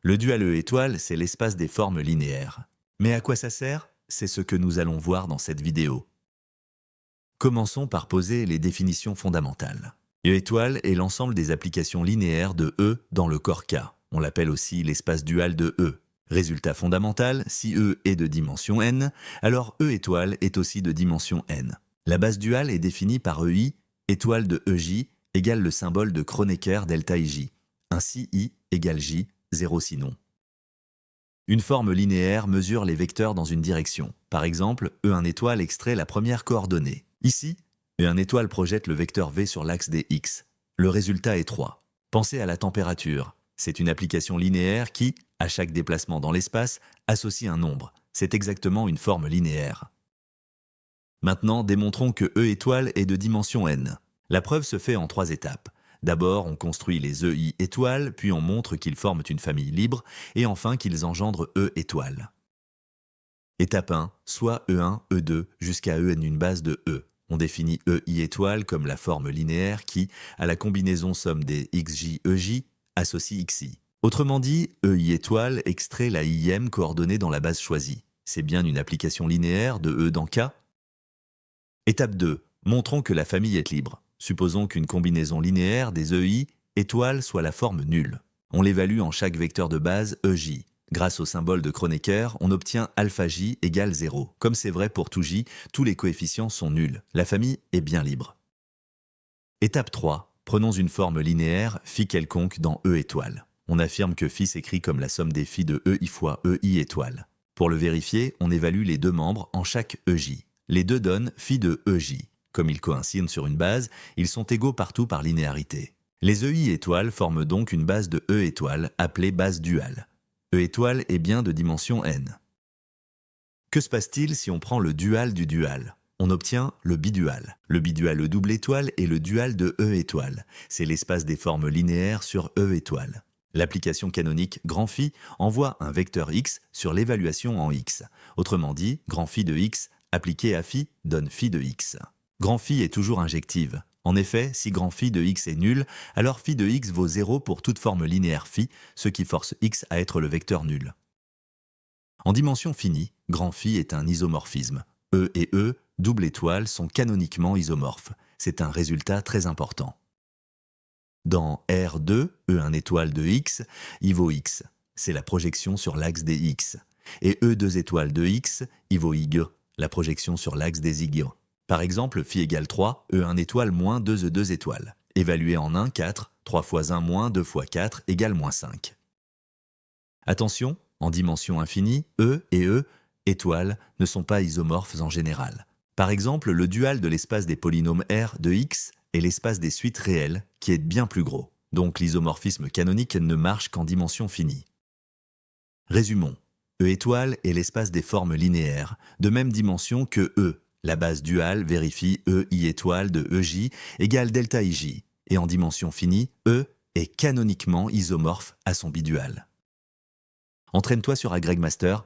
Le dual E étoile, c'est l'espace des formes linéaires. Mais à quoi ça sert? C'est ce que nous allons voir dans cette vidéo. Commençons par poser les définitions fondamentales. E étoile est l'ensemble des applications linéaires de E dans le corps K. On l'appelle aussi l'espace dual de E. Résultat fondamental, si E est de dimension n, alors E étoile est aussi de dimension n. La base duale est définie par EI, étoile de EJ, égale le symbole de Kronecker delta IJ. Ainsi I égale J, 0 sinon. Une forme linéaire mesure les vecteurs dans une direction. Par exemple, E1 étoile extrait la première coordonnée. Ici, E1 étoile projette le vecteur V sur l'axe des X. Le résultat est 3. Pensez à la température. C'est une application linéaire qui, à chaque déplacement dans l'espace, associe un nombre. C'est exactement une forme linéaire. Maintenant, démontrons que E étoile est de dimension n. La preuve se fait en 3 étapes. D'abord, on construit les EI étoiles, puis on montre qu'ils forment une famille libre, et enfin qu'ils engendrent E étoiles. Étape 1, soit E1, E2, jusqu'à En une base de E. On définit EI étoile comme la forme linéaire qui, à la combinaison somme des XJ, EJ, associe XI. Autrement dit, EI étoile extrait la IM coordonnée dans la base choisie. C'est bien une application linéaire de E dans K. Étape 2, montrons que la famille est libre. Supposons qu'une combinaison linéaire des EI étoiles soit la forme nulle. On l'évalue en chaque vecteur de base EJ. Grâce au symbole de Kronecker, on obtient alpha J égale 0. Comme c'est vrai pour tout J, tous les coefficients sont nuls. La famille est bien libre. Étape 3. Prenons une forme linéaire, phi quelconque dans E étoile. On affirme que phi s'écrit comme la somme des phi de EI fois EI étoile. Pour le vérifier, on évalue les deux membres en chaque EJ. Les deux donnent phi de EJ. Comme ils coïncident sur une base, ils sont égaux partout par linéarité. Les EI étoiles forment donc une base de E étoile appelée base duale. E étoile est bien de dimension n. Que se passe-t-il si on prend le dual du dual? On obtient le bidual. Le bidual E double étoile est le dual de E étoile. C'est l'espace des formes linéaires sur E étoile. L'application canonique grand phi envoie un vecteur x sur l'évaluation en x. Autrement dit, grand phi de x appliqué à phi donne phi de x. Grand phi est toujours injective. En effet, si grand phi de x est nul, alors phi de x vaut 0 pour toute forme linéaire phi, ce qui force x à être le vecteur nul. En dimension finie, grand phi est un isomorphisme. E et E, double étoile, sont canoniquement isomorphes. C'est un résultat très important. Dans R2, E1 étoile de x, I vaut x. C'est la projection sur l'axe des x. Et E2 étoile de x, I vaut y, la projection sur l'axe des y. Par exemple, phi égale 3, E1 étoile moins 2E2 étoile. Évalué en 1, 4, 3 fois 1 moins 2 fois 4 égale moins 5. Attention, en dimension infinie, E et E, étoiles, ne sont pas isomorphes en général. Par exemple, le dual de l'espace des polynômes R de x est l'espace des suites réelles, qui est bien plus gros. Donc l'isomorphisme canonique ne marche qu'en dimension finie. Résumons. E étoile est l'espace des formes linéaires, de même dimension que E. La base duale vérifie EI étoile de EJ égale delta IJ. Et en dimension finie, E est canoniquement isomorphe à son bidual. Entraîne-toi sur AgregMaster